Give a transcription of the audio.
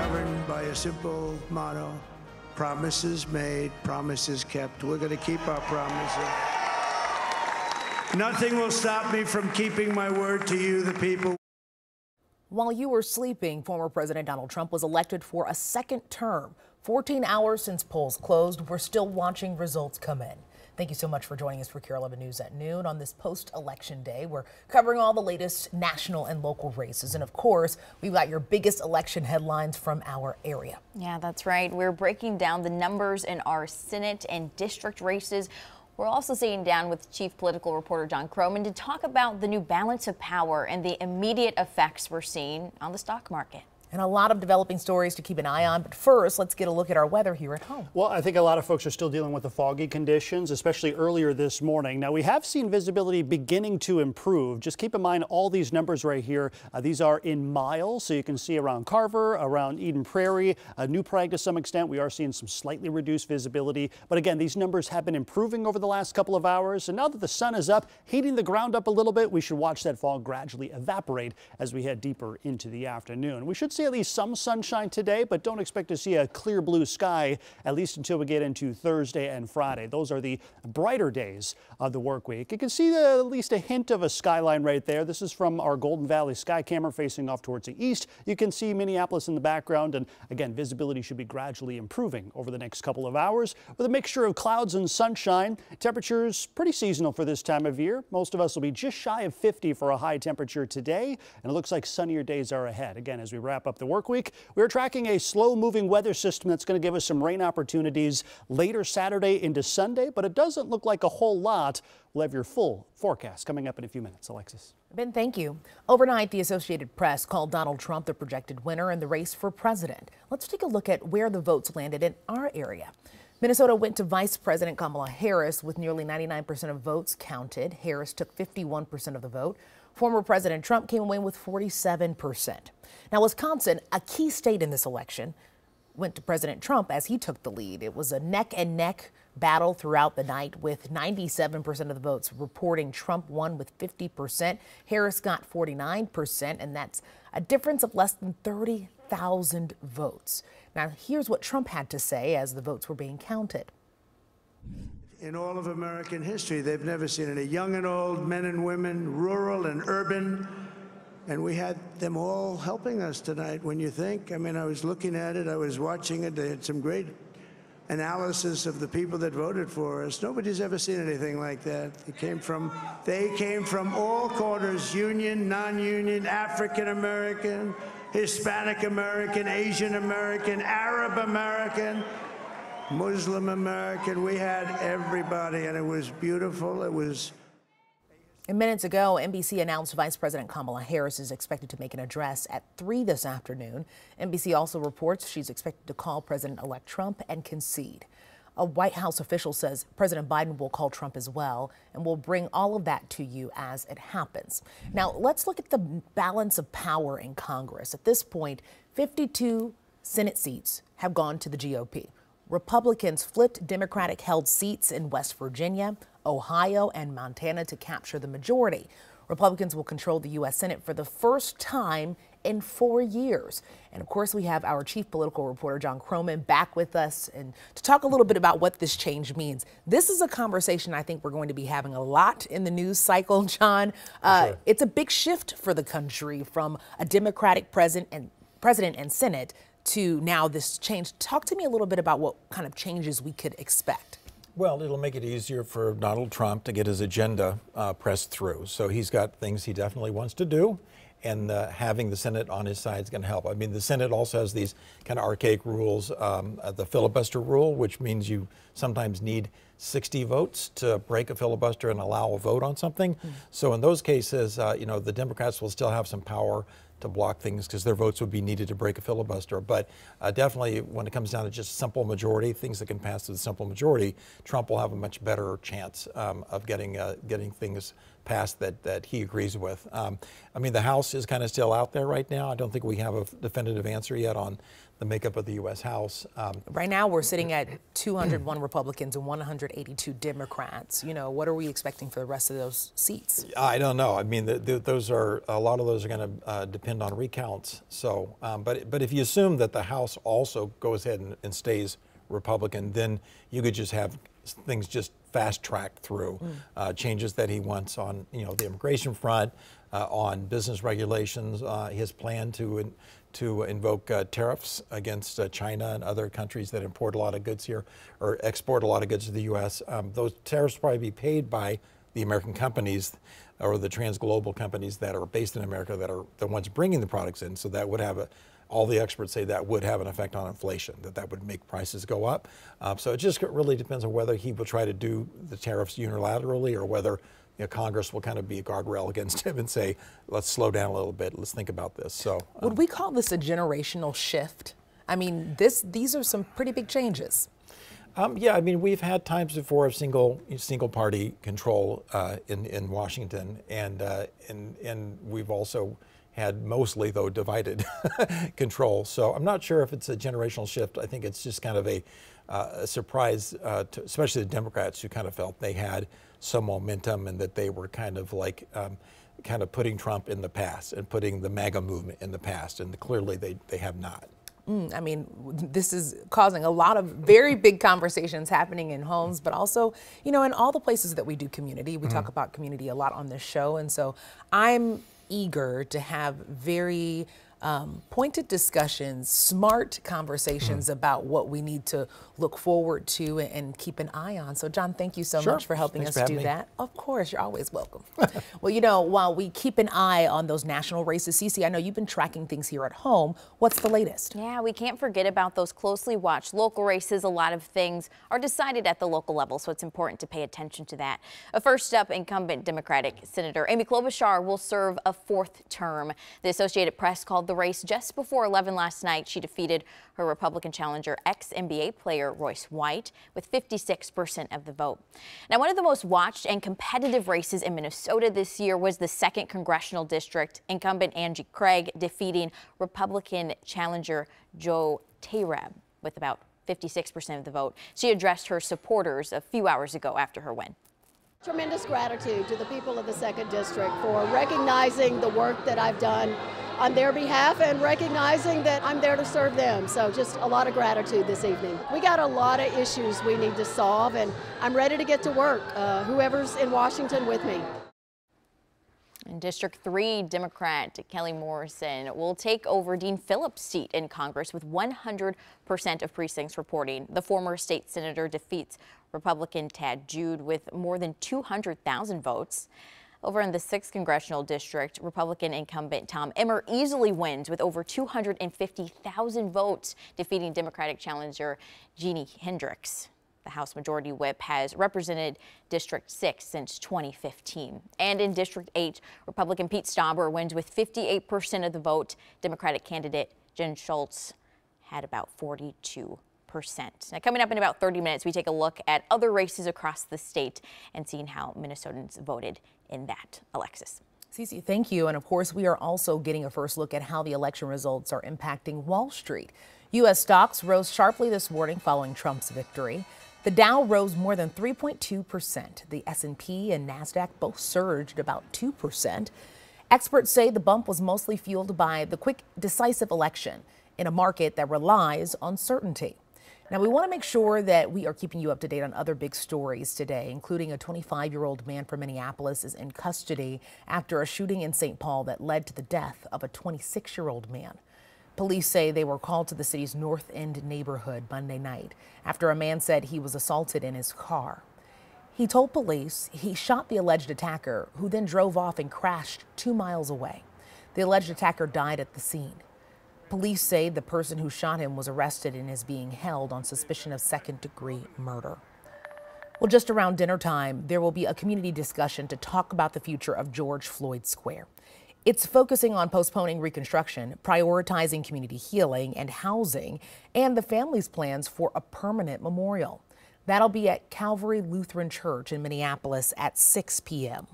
governed by a simple motto: promises made, promises kept. We're going to keep our promises. Nothing will stop me from keeping my word to you, the people. While you were sleeping, former President Donald Trump was elected for a second term. 14 hours since polls closed, we're still watching results come in. Thank you so much for joining us for KARE 11 News at noon on this post-election day. We're covering all the latest national and local races. And of course, we've got your biggest election headlines from our area. Yeah, that's right. We're breaking down the numbers in our Senate and district races. We're also sitting down with Chief Political Reporter John Croman to talk about the new balance of power and the immediate effects we're seeing on the stock market. And a lot of developing stories to keep an eye on. But first, let's get a look at our weather here at home. Well, I think a lot of folks are still dealing with the foggy conditions, especially earlier this morning. Now, we have seen visibility beginning to improve. Just keep in mind all these numbers right here. These are in miles, so you can see around Carver, around Eden Prairie, New Prague to some extent. We are seeing some slightly reduced visibility. But again, these numbers have been improving over the last couple of hours. And now that the sun is up, heating the ground up a little bit, we should watch that fog gradually evaporate as we head deeper into the afternoon. We should see at least some sunshine today, but don't expect to see a clear blue sky, at least until we get into Thursday and Friday. Those are the brighter days of the work week. You can see at least a hint of a skyline right there. This is from our Golden Valley sky camera facing off towards the east. You can see Minneapolis in the background, and again, visibility should be gradually improving over the next couple of hours with a mixture of clouds and sunshine. Temperatures pretty seasonal for this time of year. Most of us will be just shy of 50 for a high temperature today, and it looks like sunnier days are ahead. Again, as we wrap up the work week, we're tracking a slow-moving weather system that's going to give us some rain opportunities later Saturday into Sunday, but it doesn't look like a whole lot. We'll have your full forecast coming up in a few minutes. Alexis. Ben, thank you. Overnight, the Associated Press called Donald Trump the projected winner in the race for president. Let's take a look at where the votes landed in our area. Minnesota went to Vice President Kamala Harris with nearly 99% of votes counted. Harris took 51% of the vote. Former President Trump came away with 47%. Now, Wisconsin, a key state in this election, went to President Trump as he took the lead. It was a neck-and-neck battle throughout the night, with 97% of the votes reporting Trump won with 50%. Harris got 49%, and that's a difference of less than 30,000 votes. Now, here's what Trump had to say as the votes were being counted. In all of American history, they've never seen it. Young and old, men and women, rural and urban. And we had them all helping us tonight. When you think, I mean, I was looking at it, I was watching it. They had some great analysis of the people that voted for us. Nobody's ever seen anything like that. They came from all quarters: union, non-union, African American, Hispanic American, Asian American, Arab American, Muslim American. We had everybody, and it was beautiful. It was. And minutes ago, NBC announced Vice President Kamala Harris is expected to make an address at 3 this afternoon. NBC also reports she's expected to call President-elect Trump and concede. A White House official says President Biden will call Trump as well, and we'll bring all of that to you as it happens. Now, let's look at the balance of power in Congress. At this point, 52 Senate seats have gone to the GOP. Republicans flipped Democratic-held seats in West Virginia, Ohio, and Montana to capture the majority. Republicans will control the U.S. Senate for the first time in 4 years. And of course, we have our chief political reporter, John Croman, back with us and to talk a little bit about what this change means. This is a conversation I think we're going to be having a lot in the news cycle, John. Sure. It's a big shift for the country from a Democratic president and Senate to now this change. Talk to me a little bit about what kind of changes we could expect. Well, it'll make it easier for Donald Trump to get his agenda pressed through. So he's got things he definitely wants to do, and having the Senate on his side is going to help. I mean, the Senate also has these kind of archaic rules, the filibuster rule, which means you sometimes need 60 votes to break a filibuster and allow a vote on something. So in those cases, the Democrats will still have some power to block things because their votes would be needed to break a filibuster. But definitely when it comes down to just simple majority, things that can pass to the simple majority, Trump will have a much better chance of getting things passed that he agrees with. I mean, the House is kind of still out there right now. I don't think we have a definitive answer yet on the makeup of the U.S. House. Right now, we're sitting at 201 Republicans and 182 Democrats. You know, what are we expecting for the rest of those seats? I don't know. I mean, those are a lot of those are going to depend on recounts. So, but if you assume that the House also goes ahead and stays Republican, then you could just have things just fast tracked through changes that he wants on, you know, the immigration front, on business regulations, his plan to invoke tariffs against China and other countries that import a lot of goods here or export a lot of goods to the U.S. Those tariffs will probably be paid by the American companies or the transglobal companies that are based in America that are the ones bringing the products in. So that would have all the experts say that would have an effect on inflation, that would make prices go up. So it just really depends on whether he will try to do the tariffs unilaterally or whether Congress will kind of be a guardrail against him and say, let's slow down a little bit, let's think about this. So would we call this a generational shift? I mean, these are some pretty big changes. Yeah, I mean, we've had times before of single party control in Washington, and we've also had mostly, though, divided control. So I'm not sure if it's a generational shift. I think it's just kind of a surprise, especially the Democrats, who kind of felt they had some momentum and that they were kind of like kind of putting Trump in the past and putting the MAGA movement in the past, and clearly they have not. I mean, this is causing a lot of very big conversations happening in homes, but also, you know, in all the places that we do community. We talk about community a lot on this show, and so I'm eager to have very pointed discussions, smart conversations about what we need to look forward to and keep an eye on. So, John, thank you so much for helping us do that. Of course, you're always welcome. Well, you know, while we keep an eye on those national races, Cece, I know you've been tracking things here at home. What's the latest? Yeah, we can't forget about those closely watched local races. A lot of things are decided at the local level, so it's important to pay attention to that. First up, incumbent Democratic Senator Amy Klobuchar will serve a 4th term. The Associated Press called the race just before 11 last night. She defeated her Republican challenger, ex-NBA player Royce White, with 56% of the vote. Now, one of the most watched and competitive races in Minnesota this year was the 2nd Congressional District, incumbent Angie Craig defeating Republican challenger Joe Tayeb with about 56% of the vote. She addressed her supporters a few hours ago after her win. Tremendous gratitude to the people of the 2nd District for recognizing the work that I've done on their behalf and recognizing that I'm there to serve them. So just a lot of gratitude this evening. We got a lot of issues we need to solve, and I'm ready to get to work, whoever's in Washington with me. In District 3, Democrat Kelly Morrison will take over Dean Phillips' seat in Congress with 100% of precincts reporting. The former state senator defeats Republican Tad Jude with more than 200,000 votes. Over in the 6th Congressional District, Republican incumbent Tom Emmer easily wins with over 250,000 votes, defeating Democratic challenger Jeannie Hendricks. The House Majority Whip has represented District 6 since 2015. And in District 8, Republican Pete Stauber wins with 58% of the vote. Democratic candidate Jen Schultz had about 42%. Now, coming up in about 30 minutes, we take a look at other races across the state and seeing how Minnesotans voted in that. Alexis. Cece, thank you. And of course, we are also getting a first look at how the election results are impacting Wall Street. U.S. stocks rose sharply this morning following Trump's victory. The Dow rose more than 3.2%. The S&P and NASDAQ both surged about 2%. Experts say the bump was mostly fueled by the quick, decisive election in a market that relies on certainty. Now, we want to make sure that we are keeping you up to date on other big stories today, including a 25-year-old man from Minneapolis is in custody after a shooting in St. Paul that led to the death of a 26-year-old man. Police say they were called to the city's North End neighborhood Monday night after a man said he was assaulted in his car. He told police he shot the alleged attacker, who then drove off and crashed 2 miles away. The alleged attacker died at the scene. Police say the person who shot him was arrested and is being held on suspicion of second-degree murder. Well, just around dinner time, there will be a community discussion to talk about the future of George Floyd Square. It's focusing on postponing reconstruction, prioritizing community healing and housing, and the family's plans for a permanent memorial. That'll be at Calvary Lutheran Church in Minneapolis at 6 p.m.